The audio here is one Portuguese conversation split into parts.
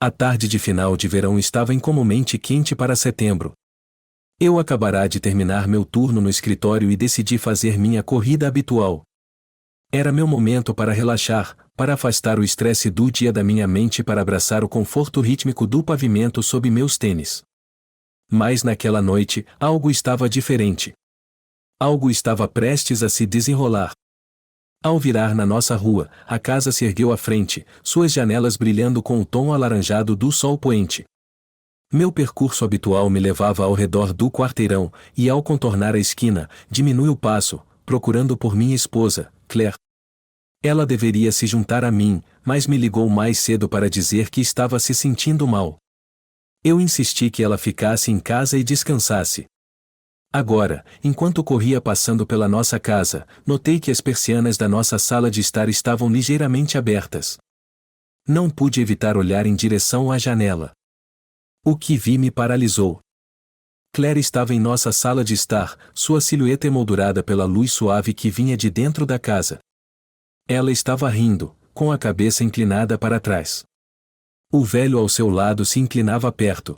A tarde de final de verão estava incomumente quente para setembro. Eu acabara de terminar meu turno no escritório e decidi fazer minha corrida habitual. Era meu momento para relaxar, para afastar o estresse do dia da minha mente e para abraçar o conforto rítmico do pavimento sob meus tênis. Mas naquela noite, algo estava diferente. Algo estava prestes a se desenrolar. Ao virar na nossa rua, a casa se ergueu à frente, suas janelas brilhando com o tom alaranjado do sol poente. Meu percurso habitual me levava ao redor do quarteirão, e ao contornar a esquina, diminui o passo, procurando por minha esposa, Claire. Ela deveria se juntar a mim, mas me ligou mais cedo para dizer que estava se sentindo mal. Eu insisti que ela ficasse em casa e descansasse. Agora, enquanto corria passando pela nossa casa, notei que as persianas da nossa sala de estar estavam ligeiramente abertas. Não pude evitar olhar em direção à janela. O que vi me paralisou. Claire estava em nossa sala de estar, sua silhueta emoldurada pela luz suave que vinha de dentro da casa. Ela estava rindo, com a cabeça inclinada para trás. O velho ao seu lado se inclinava perto.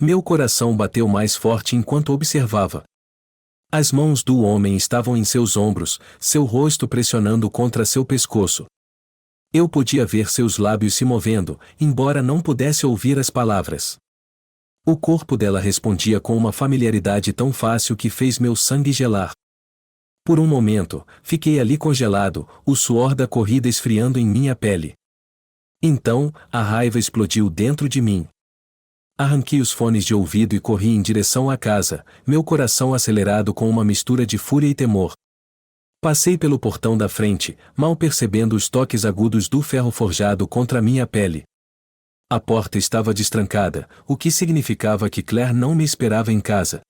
Meu coração bateu mais forte enquanto observava. As mãos do homem estavam em seus ombros, seu rosto pressionando contra seu pescoço. Eu podia ver seus lábios se movendo, embora não pudesse ouvir as palavras. O corpo dela respondia com uma familiaridade tão fácil que fez meu sangue gelar. Por um momento, fiquei ali congelado, o suor da corrida esfriando em minha pele. Então, a raiva explodiu dentro de mim. Arranquei os fones de ouvido e corri em direção à casa, meu coração acelerado com uma mistura de fúria e temor. Passei pelo portão da frente, mal percebendo os toques agudos do ferro forjado contra minha pele. A porta estava destrancada, o que significava que Claire não me esperava em casa.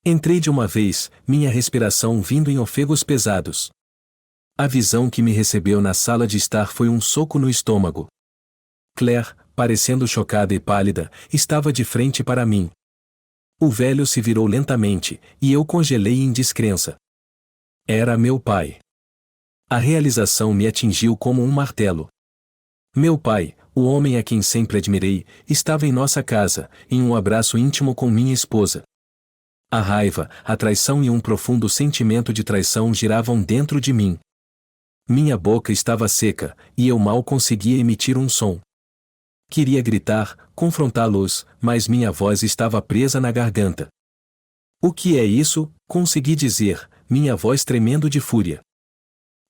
Entrei de uma vez, minha respiração vindo em ofegos pesados. A visão que me recebeu na sala de estar foi um soco no estômago. Claire, parecendo chocada e pálida, estava de frente para mim. O velho se virou lentamente, e eu congelei em descrença. Era meu pai. A realização me atingiu como um martelo. Meu pai, o homem a quem sempre admirei, estava em nossa casa, em um abraço íntimo com minha esposa. A raiva, a traição e um profundo sentimento de traição giravam dentro de mim. Minha boca estava seca, e eu mal conseguia emitir um som. Queria gritar, confrontá-los, mas minha voz estava presa na garganta. O que é isso? Consegui dizer, minha voz tremendo de fúria.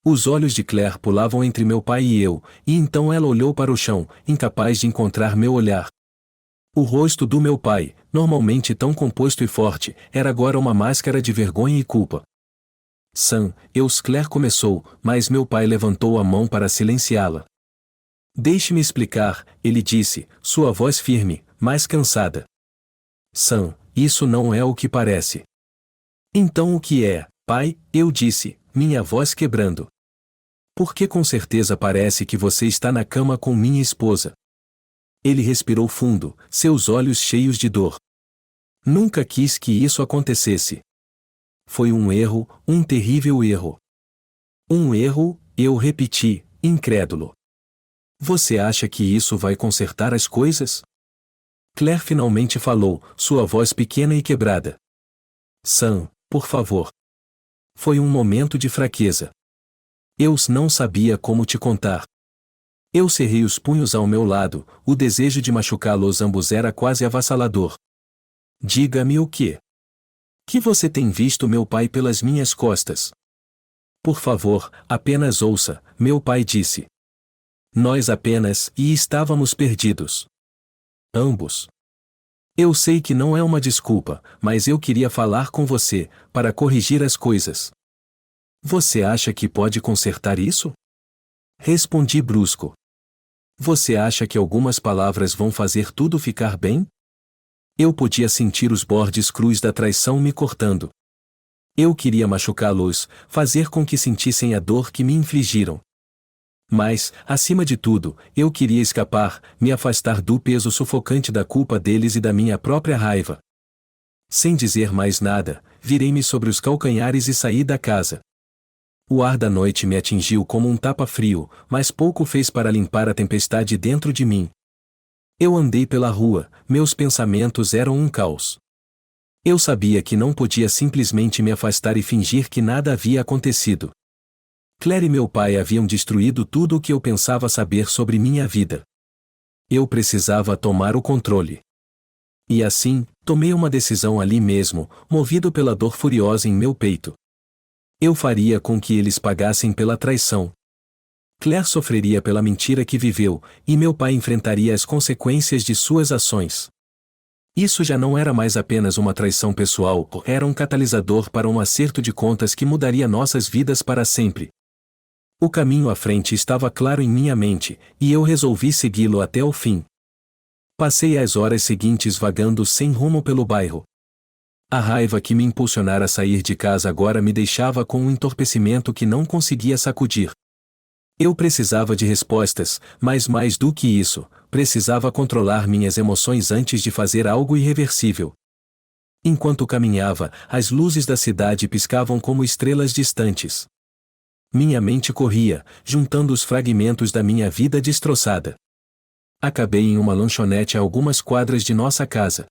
Os olhos de Claire pulavam entre meu pai e eu, e então ela olhou para o chão, incapaz de encontrar meu olhar. O rosto do meu pai, normalmente tão composto e forte, era agora uma máscara de vergonha e culpa. Sam, Claire começou, mas meu pai levantou a mão para silenciá-la. Deixe-me explicar, ele disse, sua voz firme, mas cansada. Sam, isso não é o que parece. Então o que é, pai? Eu disse, minha voz quebrando. Porque com certeza parece que você está na cama com minha esposa. Ele respirou fundo, seus olhos cheios de dor. Nunca quis que isso acontecesse. Foi um erro, um terrível erro. Um erro, eu repeti, incrédulo. Você acha que isso vai consertar as coisas? Claire finalmente falou, sua voz pequena e quebrada. Sam, por favor. Foi um momento de fraqueza. Eu não sabia como te contar. Eu cerrei os punhos ao meu lado, o desejo de machucá-los ambos era quase avassalador. Diga-me o que? Que você tem visto meu pai pelas minhas costas? Por favor, apenas ouça, meu pai disse. Nós apenas, e estávamos perdidos. Ambos. Eu sei que não é uma desculpa, mas eu queria falar com você, para corrigir as coisas. Você acha que pode consertar isso? Respondi brusco. Você acha que algumas palavras vão fazer tudo ficar bem? Eu podia sentir os bordes crus da traição me cortando. Eu queria machucá-los, fazer com que sentissem a dor que me infligiram. Mas, acima de tudo, eu queria escapar, me afastar do peso sufocante da culpa deles e da minha própria raiva. Sem dizer mais nada, virei-me sobre os calcanhares e saí da casa. O ar da noite me atingiu como um tapa frio, mas pouco fez para limpar a tempestade dentro de mim. Eu andei pela rua, meus pensamentos eram um caos. Eu sabia que não podia simplesmente me afastar e fingir que nada havia acontecido. Claire e meu pai haviam destruído tudo o que eu pensava saber sobre minha vida. Eu precisava tomar o controle. E assim, tomei uma decisão ali mesmo, movido pela dor furiosa em meu peito. Eu faria com que eles pagassem pela traição. Claire sofreria pela mentira que viveu, e meu pai enfrentaria as consequências de suas ações. Isso já não era mais apenas uma traição pessoal, era um catalisador para um acerto de contas que mudaria nossas vidas para sempre. O caminho à frente estava claro em minha mente, e eu resolvi segui-lo até o fim. Passei as horas seguintes vagando sem rumo pelo bairro. A raiva que me impulsionara a sair de casa agora me deixava com um entorpecimento que não conseguia sacudir. Eu precisava de respostas, mas mais do que isso, precisava controlar minhas emoções antes de fazer algo irreversível. Enquanto caminhava, as luzes da cidade piscavam como estrelas distantes. Minha mente corria, juntando os fragmentos da minha vida destroçada. Acabei em uma lanchonete a algumas quadras de nossa casa.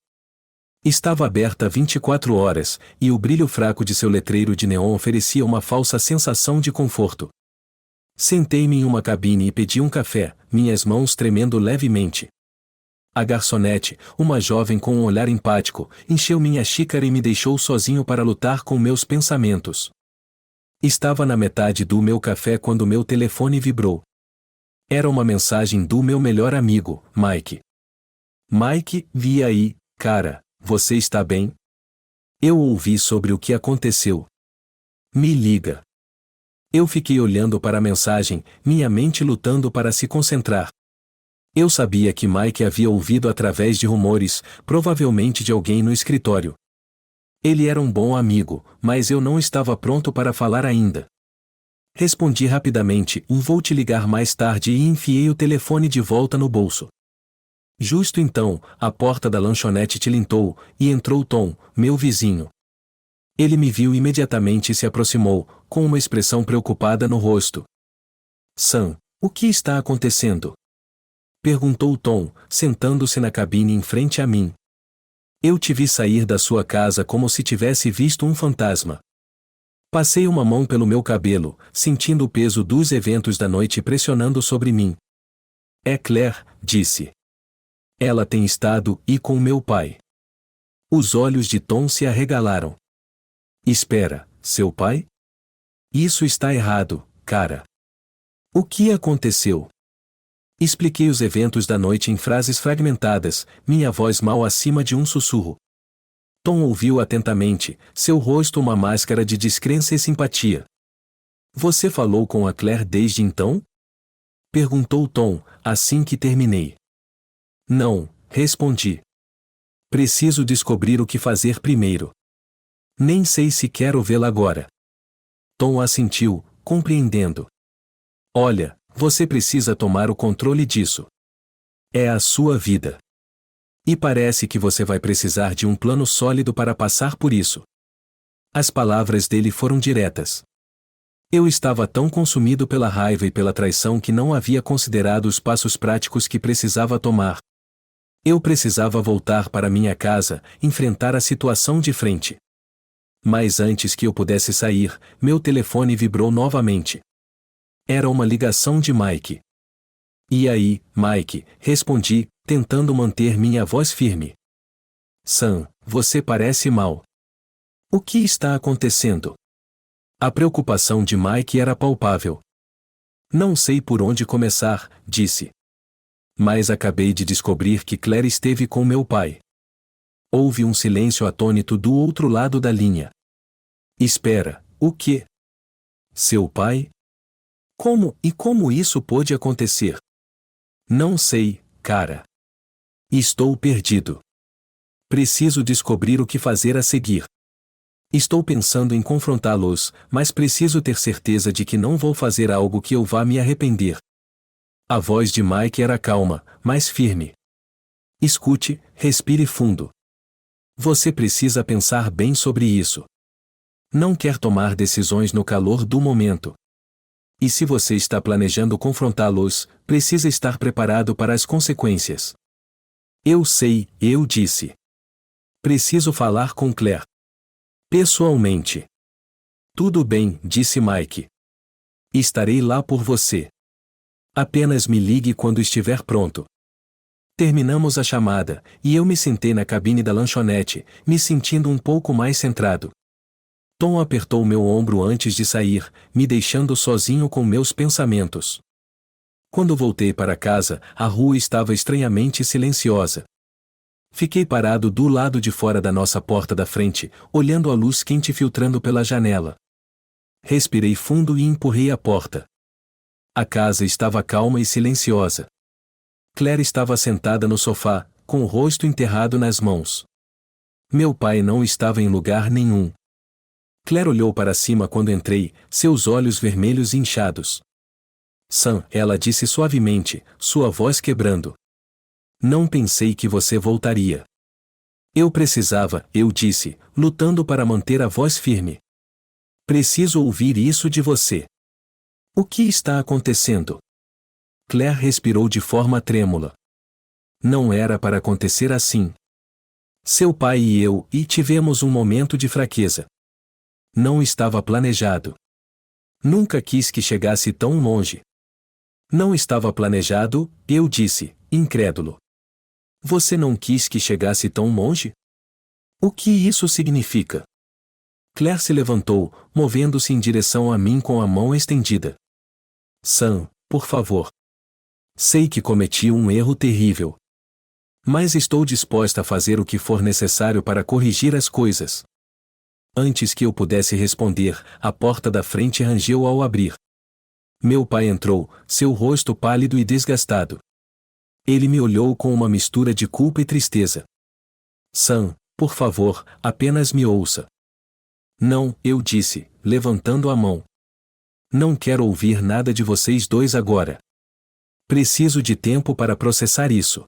Estava aberta 24 horas, e o brilho fraco de seu letreiro de neon oferecia uma falsa sensação de conforto. Sentei-me em uma cabine e pedi um café, minhas mãos tremendo levemente. A garçonete, uma jovem com um olhar empático, encheu minha xícara e me deixou sozinho para lutar com meus pensamentos. Estava na metade do meu café quando meu telefone vibrou. Era uma mensagem do meu melhor amigo, Mike. Mike, vi aí, cara, você está bem? Eu ouvi sobre o que aconteceu. Me liga. Eu fiquei olhando para a mensagem, minha mente lutando para se concentrar. Eu sabia que Mike havia ouvido através de rumores, provavelmente de alguém no escritório. Ele era um bom amigo, mas eu não estava pronto para falar ainda. Respondi rapidamente, vou te ligar mais tarde, e enfiei o telefone de volta no bolso. Justo então, a porta da lanchonete tilintou, e entrou Tom, meu vizinho. Ele me viu imediatamente e se aproximou, com uma expressão preocupada no rosto. Sam, o que está acontecendo? Perguntou Tom, sentando-se na cabine em frente a mim. Eu te vi sair da sua casa como se tivesse visto um fantasma. Passei uma mão pelo meu cabelo, sentindo o peso dos eventos da noite pressionando sobre mim. É Claire, disse. Ela tem estado com meu pai. Os olhos de Tom se arregalaram. Espera, seu pai? Isso está errado, cara. O que aconteceu? Expliquei os eventos da noite em frases fragmentadas, minha voz mal acima de um sussurro. Tom ouviu atentamente, seu rosto uma máscara de descrença e simpatia. Você falou com a Claire desde então? Perguntou Tom, assim que terminei. Não, respondi. Preciso descobrir o que fazer primeiro. Nem sei se quero vê-la agora. Tom assentiu, compreendendo. Olha, você precisa tomar o controle disso. É a sua vida. E parece que você vai precisar de um plano sólido para passar por isso. As palavras dele foram diretas. Eu estava tão consumido pela raiva e pela traição que não havia considerado os passos práticos que precisava tomar. Eu precisava voltar para minha casa, enfrentar a situação de frente. Mas antes que eu pudesse sair, meu telefone vibrou novamente. Era uma ligação de Mike. E aí, Mike, respondi, tentando manter minha voz firme. Sam, você parece mal. O que está acontecendo? A preocupação de Mike era palpável. Não sei por onde começar, disse. Mas acabei de descobrir que Claire esteve com meu pai. Houve um silêncio atônito do outro lado da linha. Espera, o quê? Seu pai? Como isso pôde acontecer? Não sei, cara. Estou perdido. Preciso descobrir o que fazer a seguir. Estou pensando em confrontá-los, mas preciso ter certeza de que não vou fazer algo que eu vá me arrepender. A voz de Mike era calma, mas firme. Escute, respire fundo. Você precisa pensar bem sobre isso. Não quer tomar decisões no calor do momento. E se você está planejando confrontá-los, precisa estar preparado para as consequências. Eu sei, eu disse. Preciso falar com Claire. Pessoalmente. Tudo bem, disse Mike. Estarei lá por você. Apenas me ligue quando estiver pronto. Terminamos a chamada, e eu me sentei na cabine da lanchonete, me sentindo um pouco mais centrado. Tom apertou meu ombro antes de sair, me deixando sozinho com meus pensamentos. Quando voltei para casa, a rua estava estranhamente silenciosa. Fiquei parado do lado de fora da nossa porta da frente, olhando a luz quente filtrando pela janela. Respirei fundo e empurrei a porta. A casa estava calma e silenciosa. Claire estava sentada no sofá, com o rosto enterrado nas mãos. Meu pai não estava em lugar nenhum. Claire olhou para cima quando entrei, seus olhos vermelhos e inchados. Sam, ela disse suavemente, sua voz quebrando. Não pensei que você voltaria. Eu precisava, eu disse, lutando para manter a voz firme. Preciso ouvir isso de você. O que está acontecendo? Claire respirou de forma trêmula. Não era para acontecer assim. Seu pai e tivemos um momento de fraqueza. Não estava planejado. Nunca quis que chegasse tão longe. Não estava planejado, eu disse, incrédulo. Você não quis que chegasse tão longe? O que isso significa? Claire se levantou, movendo-se em direção a mim com a mão estendida. Sam, por favor. Sei que cometi um erro terrível. Mas estou disposta a fazer o que for necessário para corrigir as coisas. Antes que eu pudesse responder, a porta da frente rangeu ao abrir. Meu pai entrou, seu rosto pálido e desgastado. Ele me olhou com uma mistura de culpa e tristeza. Sam, por favor, apenas me ouça. Não, eu disse, levantando a mão. Não quero ouvir nada de vocês dois agora. Preciso de tempo para processar isso.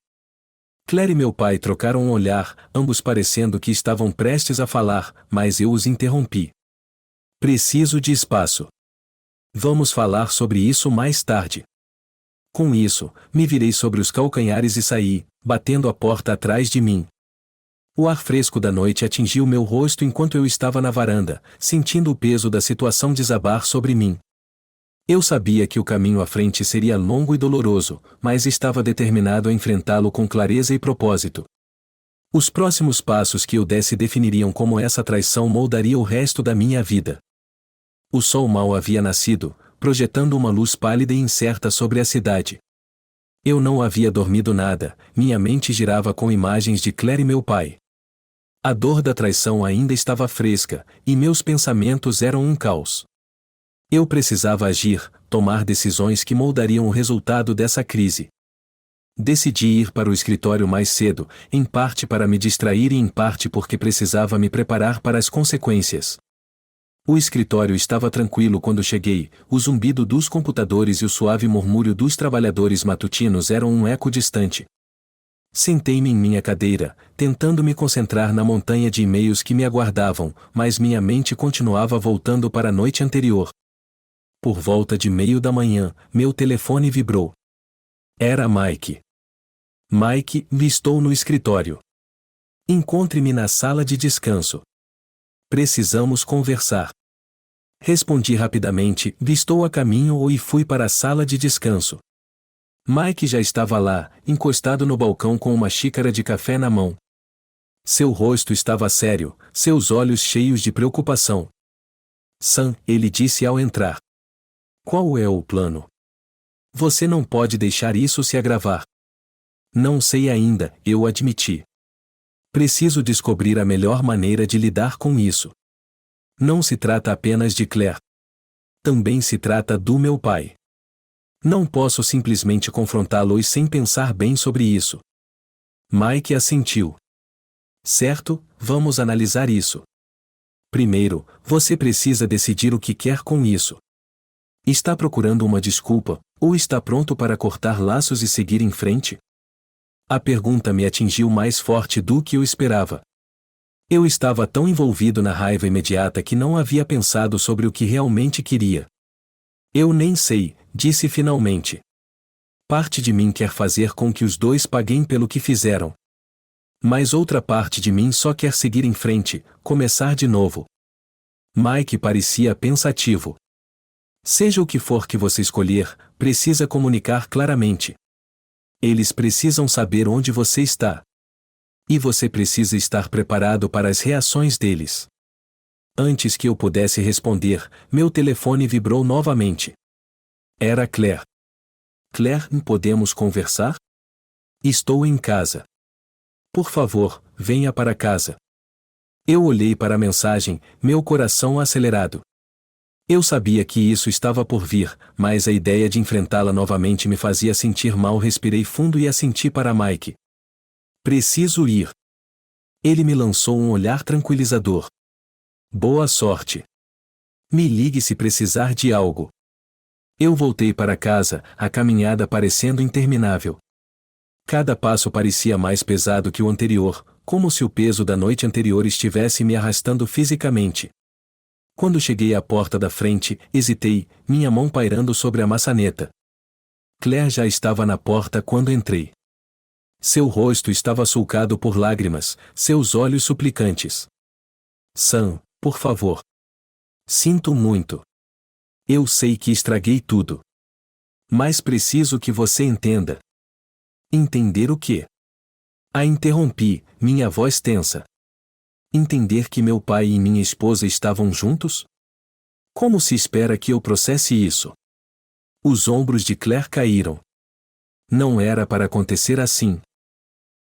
Claire e meu pai trocaram um olhar, ambos parecendo que estavam prestes a falar, mas eu os interrompi. Preciso de espaço. Vamos falar sobre isso mais tarde. Com isso, me virei sobre os calcanhares e saí, batendo a porta atrás de mim. O ar fresco da noite atingiu meu rosto enquanto eu estava na varanda, sentindo o peso da situação desabar sobre mim. Eu sabia que o caminho à frente seria longo e doloroso, mas estava determinado a enfrentá-lo com clareza e propósito. Os próximos passos que eu desse definiriam como essa traição moldaria o resto da minha vida. O sol mal havia nascido, projetando uma luz pálida e incerta sobre a cidade. Eu não havia dormido nada, minha mente girava com imagens de Claire e meu pai. A dor da traição ainda estava fresca, e meus pensamentos eram um caos. Eu precisava agir, tomar decisões que moldariam o resultado dessa crise. Decidi ir para o escritório mais cedo, em parte para me distrair e em parte porque precisava me preparar para as consequências. O escritório estava tranquilo quando cheguei, o zumbido dos computadores e o suave murmúrio dos trabalhadores matutinos eram um eco distante. Sentei-me em minha cadeira, tentando me concentrar na montanha de e-mails que me aguardavam, mas minha mente continuava voltando para a noite anterior. Por volta de meio da manhã, meu telefone vibrou. Era Mike. Mike, estou no escritório. Encontre-me na sala de descanso. Precisamos conversar. Respondi rapidamente, estou a caminho e fui para a sala de descanso. Mike já estava lá, encostado no balcão com uma xícara de café na mão. Seu rosto estava sério, seus olhos cheios de preocupação. Sam, ele disse ao entrar. Qual é o plano? Você não pode deixar isso se agravar. Não sei ainda, eu admiti. Preciso descobrir a melhor maneira de lidar com isso. Não se trata apenas de Claire. Também se trata do meu pai. Não posso simplesmente confrontá-lo sem pensar bem sobre isso. Mike assentiu. Certo, vamos analisar isso. Primeiro, você precisa decidir o que quer com isso. Está procurando uma desculpa, ou está pronto para cortar laços e seguir em frente? A pergunta me atingiu mais forte do que eu esperava. Eu estava tão envolvido na raiva imediata que não havia pensado sobre o que realmente queria. Eu nem sei, disse finalmente. Parte de mim quer fazer com que os dois paguem pelo que fizeram. Mas outra parte de mim só quer seguir em frente, começar de novo. Mike parecia pensativo. Seja o que for que você escolher, precisa comunicar claramente. Eles precisam saber onde você está. E você precisa estar preparado para as reações deles. Antes que eu pudesse responder, meu telefone vibrou novamente. Era Claire. Claire, podemos conversar? Estou em casa. Por favor, venha para casa. Eu olhei para a mensagem, meu coração acelerado. Eu sabia que isso estava por vir, mas a ideia de enfrentá-la novamente me fazia sentir mal. Respirei fundo e assenti para Mike. Preciso ir. Ele me lançou um olhar tranquilizador. Boa sorte. Me ligue se precisar de algo. Eu voltei para casa, a caminhada parecendo interminável. Cada passo parecia mais pesado que o anterior, como se o peso da noite anterior estivesse me arrastando fisicamente. Quando cheguei à porta da frente, hesitei, minha mão pairando sobre a maçaneta. Claire já estava na porta quando entrei. Seu rosto estava sulcado por lágrimas, seus olhos suplicantes. Sam, por favor. Sinto muito. Eu sei que estraguei tudo. Mas preciso que você entenda. Entender o quê? A interrompi, minha voz tensa. Entender que meu pai e minha esposa estavam juntos? Como se espera que eu processe isso? Os ombros de Claire caíram. Não era para acontecer assim.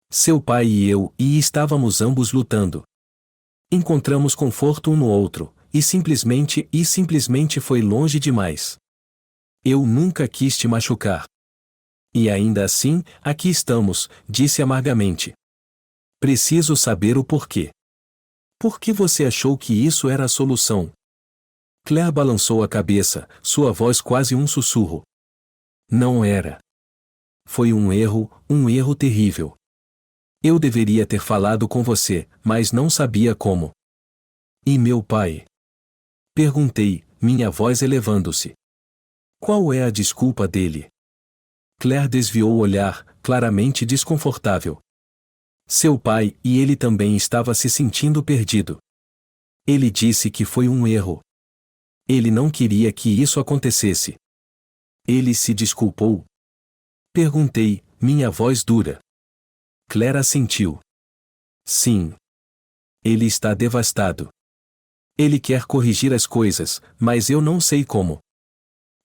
Seu pai e eu, estávamos ambos lutando. Encontramos conforto um no outro, e simplesmente foi longe demais. Eu nunca quis te machucar. E ainda assim, aqui estamos, disse amargamente. Preciso saber o porquê. Por que você achou que isso era a solução? Claire balançou a cabeça, sua voz quase um sussurro. Não era. Foi um erro terrível. Eu deveria ter falado com você, mas não sabia como. E meu pai? Perguntei, minha voz elevando-se. Qual é a desculpa dele? Claire desviou o olhar, claramente desconfortável. Seu pai, e ele também estava se sentindo perdido. Ele disse que foi um erro. Ele não queria que isso acontecesse. Ele se desculpou? Perguntei, minha voz dura. Claire assentiu. Sim. Ele está devastado. Ele quer corrigir as coisas, mas eu não sei como.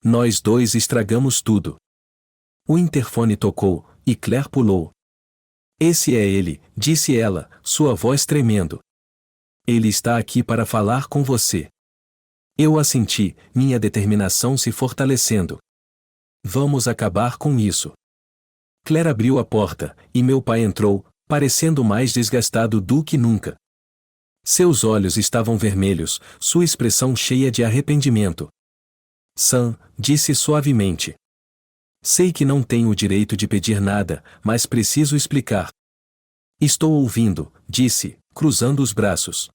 Nós dois estragamos tudo. O interfone tocou, e Claire pulou. Esse é ele, disse ela, sua voz tremendo. Ele está aqui para falar com você. Eu assenti, minha determinação se fortalecendo. Vamos acabar com isso. Claire abriu a porta, e meu pai entrou, parecendo mais desgastado do que nunca. Seus olhos estavam vermelhos, sua expressão cheia de arrependimento. Sam, disse suavemente. Sei que não tenho o direito de pedir nada, mas preciso explicar. Estou ouvindo, disse, cruzando os braços.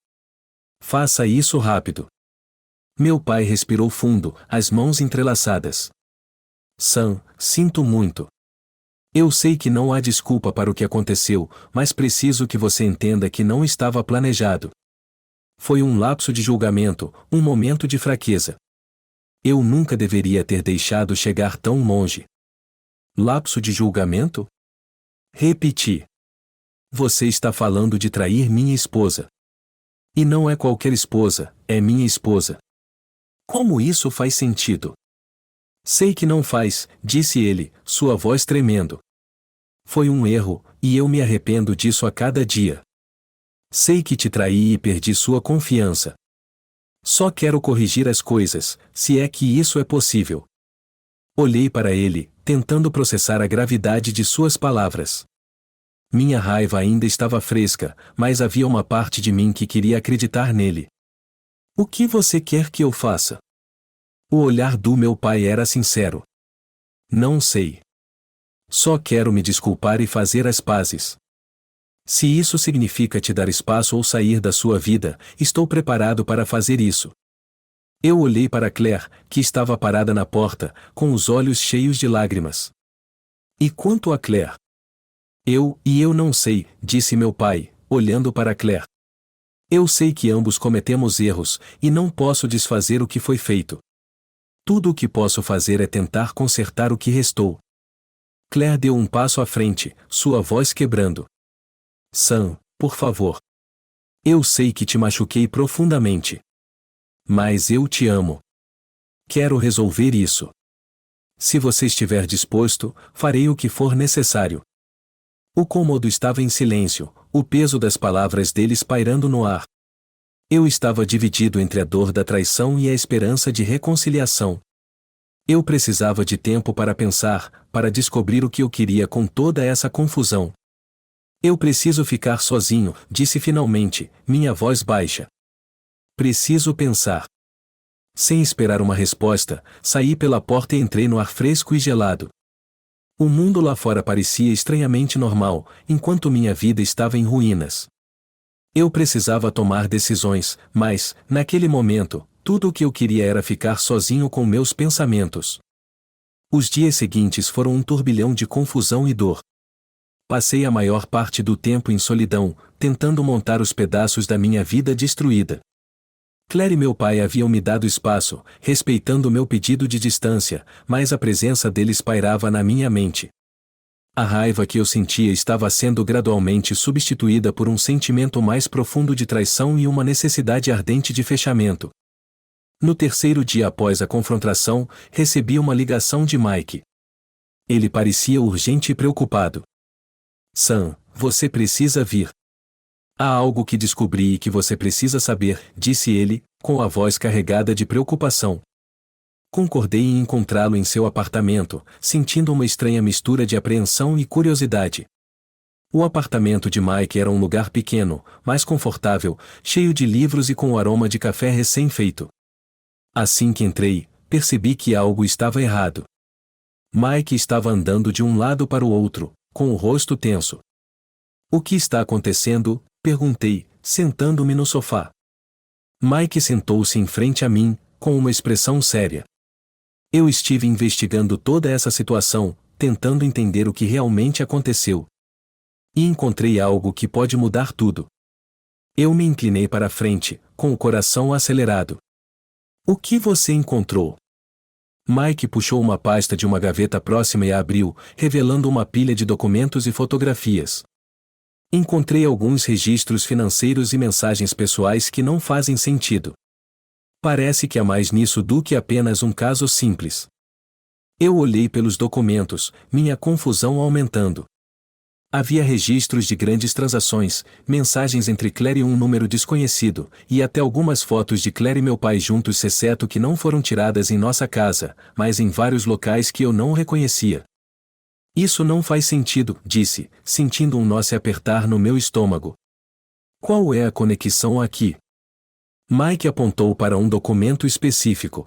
Faça isso rápido. Meu pai respirou fundo, as mãos entrelaçadas. Sam, sinto muito. Eu sei que não há desculpa para o que aconteceu, mas preciso que você entenda que não estava planejado. Foi um lapso de julgamento, um momento de fraqueza. Eu nunca deveria ter deixado chegar tão longe. Lapso de julgamento? Repeti. Você está falando de trair minha esposa. E não é qualquer esposa, é minha esposa. Como isso faz sentido? Sei que não faz, disse ele, sua voz tremendo. Foi um erro, e eu me arrependo disso a cada dia. Sei que te traí e perdi sua confiança. Só quero corrigir as coisas, se é que isso é possível. Olhei para ele, tentando processar a gravidade de suas palavras. Minha raiva ainda estava fresca, mas havia uma parte de mim que queria acreditar nele. O que você quer que eu faça? O olhar do meu pai era sincero. Não sei. Só quero me desculpar e fazer as pazes. Se isso significa te dar espaço ou sair da sua vida, estou preparado para fazer isso. Eu olhei para Claire, que estava parada na porta, com os olhos cheios de lágrimas. E quanto a Claire? Eu não sei, disse meu pai, olhando para Claire. Eu sei que ambos cometemos erros, e não posso desfazer o que foi feito. Tudo o que posso fazer é tentar consertar o que restou. Claire deu um passo à frente, sua voz quebrando. Sam, por favor. Eu sei que te machuquei profundamente. Mas eu te amo. Quero resolver isso. Se você estiver disposto, farei o que for necessário. O cômodo estava em silêncio, o peso das palavras deles pairando no ar. Eu estava dividido entre a dor da traição e a esperança de reconciliação. Eu precisava de tempo para pensar, para descobrir o que eu queria com toda essa confusão. Eu preciso ficar sozinho, disse finalmente, minha voz baixa. Preciso pensar. Sem esperar uma resposta, saí pela porta e entrei no ar fresco e gelado. O mundo lá fora parecia estranhamente normal, enquanto minha vida estava em ruínas. Eu precisava tomar decisões, mas, naquele momento, tudo o que eu queria era ficar sozinho com meus pensamentos. Os dias seguintes foram um turbilhão de confusão e dor. Passei a maior parte do tempo em solidão, tentando montar os pedaços da minha vida destruída. Claire e meu pai haviam me dado espaço, respeitando meu pedido de distância, mas a presença deles pairava na minha mente. A raiva que eu sentia estava sendo gradualmente substituída por um sentimento mais profundo de traição e uma necessidade ardente de fechamento. No terceiro dia após a confrontação, recebi uma ligação de Mike. Ele parecia urgente e preocupado. Sam, você precisa vir. Há algo que descobri e que você precisa saber, disse ele, com a voz carregada de preocupação. Concordei em encontrá-lo em seu apartamento, sentindo uma estranha mistura de apreensão e curiosidade. O apartamento de Mike era um lugar pequeno, mas confortável, cheio de livros e com o aroma de café recém-feito. Assim que entrei, percebi que algo estava errado. Mike estava andando de um lado para o outro, com o rosto tenso. O que está acontecendo? Perguntei, sentando-me no sofá. Mike sentou-se em frente a mim, com uma expressão séria. Eu estive investigando toda essa situação, tentando entender o que realmente aconteceu. E encontrei algo que pode mudar tudo. Eu me inclinei para a frente, com o coração acelerado. O que você encontrou? Mike puxou uma pasta de uma gaveta próxima e a abriu, revelando uma pilha de documentos e fotografias. Encontrei alguns registros financeiros e mensagens pessoais que não fazem sentido. Parece que há mais nisso do que apenas um caso simples. Eu olhei pelos documentos, minha confusão aumentando. Havia registros de grandes transações, mensagens entre Claire e um número desconhecido, e até algumas fotos de Claire e meu pai juntos, exceto que não foram tiradas em nossa casa, mas em vários locais que eu não reconhecia. Isso não faz sentido, disse, sentindo um nó se apertar no meu estômago. Qual é a conexão aqui? Mike apontou para um documento específico.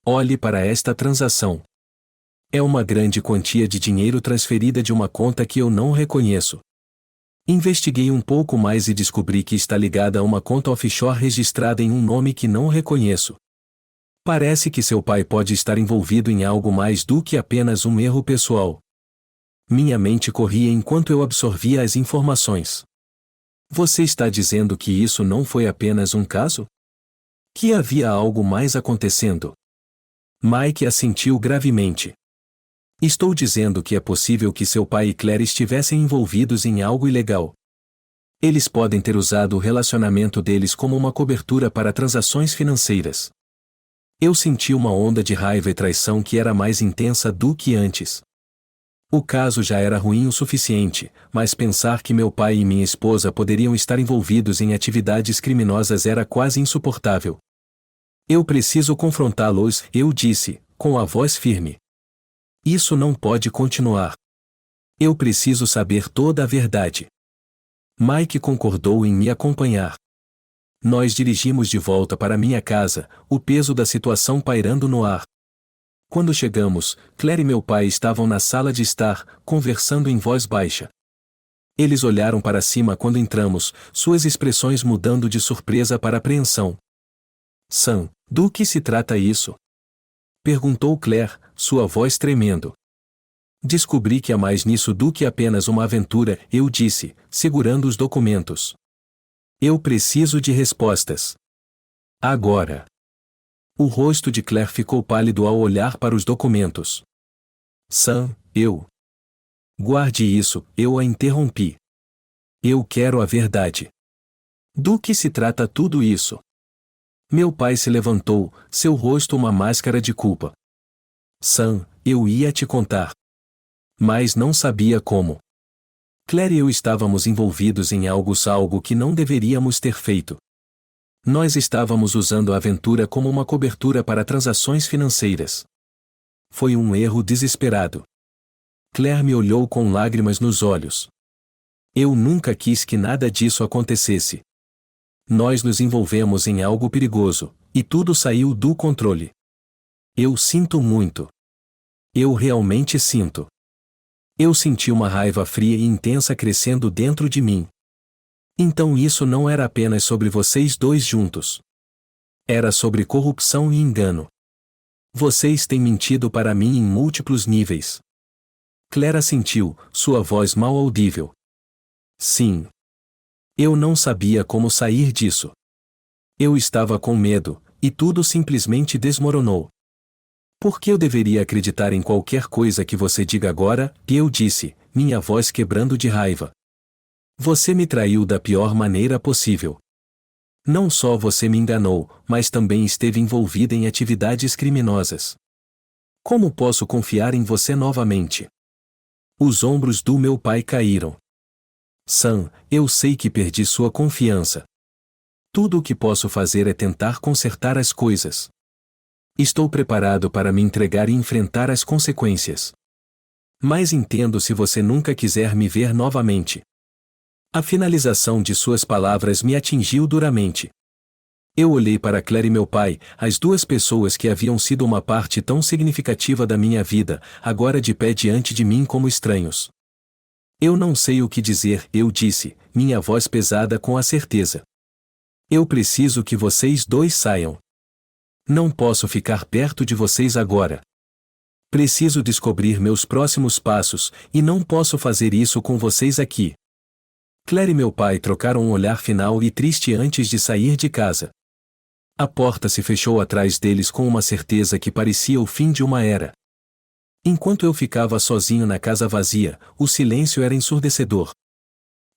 Olhe para esta transação. É uma grande quantia de dinheiro transferida de uma conta que eu não reconheço. Investiguei um pouco mais e descobri que está ligada a uma conta offshore registrada em um nome que não reconheço. Parece que seu pai pode estar envolvido em algo mais do que apenas um erro pessoal. Minha mente corria enquanto eu absorvia as informações. Você está dizendo que isso não foi apenas um caso? Que havia algo mais acontecendo? Mike assentiu gravemente. Estou dizendo que é possível que seu pai e Claire estivessem envolvidos em algo ilegal. Eles podem ter usado o relacionamento deles como uma cobertura para transações financeiras. Eu senti uma onda de raiva e traição que era mais intensa do que antes. O caso já era ruim o suficiente, mas pensar que meu pai e minha esposa poderiam estar envolvidos em atividades criminosas era quase insuportável. Eu preciso confrontá-los, eu disse, com a voz firme. Isso não pode continuar. Eu preciso saber toda a verdade. Mike concordou em me acompanhar. Nós dirigimos de volta para minha casa, o peso da situação pairando no ar. Quando chegamos, Claire e meu pai estavam na sala de estar, conversando em voz baixa. Eles olharam para cima quando entramos, suas expressões mudando de surpresa para apreensão. Sam, do que se trata isso? Perguntou Claire, sua voz tremendo. Descobri que há mais nisso do que apenas uma aventura, eu disse, segurando os documentos. Eu preciso de respostas. Agora. O rosto de Claire ficou pálido ao olhar para os documentos. Sam, eu. Guarde isso, eu a interrompi. Eu quero a verdade. Do que se trata tudo isso? Meu pai se levantou, seu rosto uma máscara de culpa. Sam, eu ia te contar. Mas não sabia como. Claire e eu estávamos envolvidos em algo que não deveríamos ter feito. Nós estávamos usando a aventura como uma cobertura para transações financeiras. Foi um erro desesperado. Claire me olhou com lágrimas nos olhos. Eu nunca quis que nada disso acontecesse. Nós nos envolvemos em algo perigoso, e tudo saiu do controle. Eu sinto muito. Eu realmente sinto. Eu senti uma raiva fria e intensa crescendo dentro de mim. Então isso não era apenas sobre vocês dois juntos. Era sobre corrupção e engano. Vocês têm mentido para mim em múltiplos níveis. Claire assentiu, sua voz mal audível. Sim. Eu não sabia como sair disso. Eu estava com medo, e tudo simplesmente desmoronou. Por que eu deveria acreditar em qualquer coisa que você diga agora? Eu disse, minha voz quebrando de raiva. Você me traiu da pior maneira possível. Não só você me enganou, mas também esteve envolvida em atividades criminosas. Como posso confiar em você novamente? Os ombros do meu pai caíram. Sam, eu sei que perdi sua confiança. Tudo o que posso fazer é tentar consertar as coisas. Estou preparado para me entregar e enfrentar as consequências. Mas entendo se você nunca quiser me ver novamente. A finalização de suas palavras me atingiu duramente. Eu olhei para Claire e meu pai, as duas pessoas que haviam sido uma parte tão significativa da minha vida, agora de pé diante de mim como estranhos. Eu não sei o que dizer, eu disse, minha voz pesada com a certeza. Eu preciso que vocês dois saiam. Não posso ficar perto de vocês agora. Preciso descobrir meus próximos passos, e não posso fazer isso com vocês aqui. Claire e meu pai trocaram um olhar final e triste antes de sair de casa. A porta se fechou atrás deles com uma certeza que parecia o fim de uma era. Enquanto eu ficava sozinho na casa vazia, o silêncio era ensurdecedor.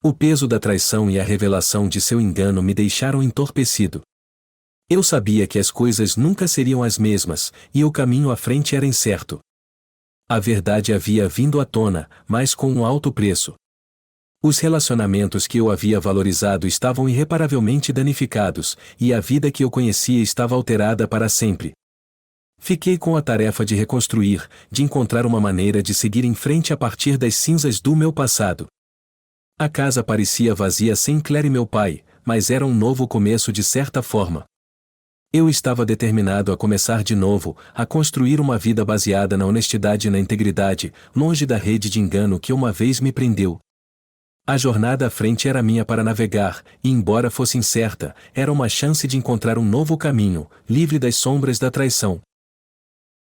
O peso da traição e a revelação de seu engano me deixaram entorpecido. Eu sabia que as coisas nunca seriam as mesmas, e o caminho à frente era incerto. A verdade havia vindo à tona, mas com um alto preço. Os relacionamentos que eu havia valorizado estavam irreparavelmente danificados, e a vida que eu conhecia estava alterada para sempre. Fiquei com a tarefa de reconstruir, de encontrar uma maneira de seguir em frente a partir das cinzas do meu passado. A casa parecia vazia sem Claire e meu pai, mas era um novo começo de certa forma. Eu estava determinado a começar de novo, a construir uma vida baseada na honestidade e na integridade, longe da rede de engano que uma vez me prendeu. A jornada à frente era minha para navegar, e embora fosse incerta, era uma chance de encontrar um novo caminho, livre das sombras da traição.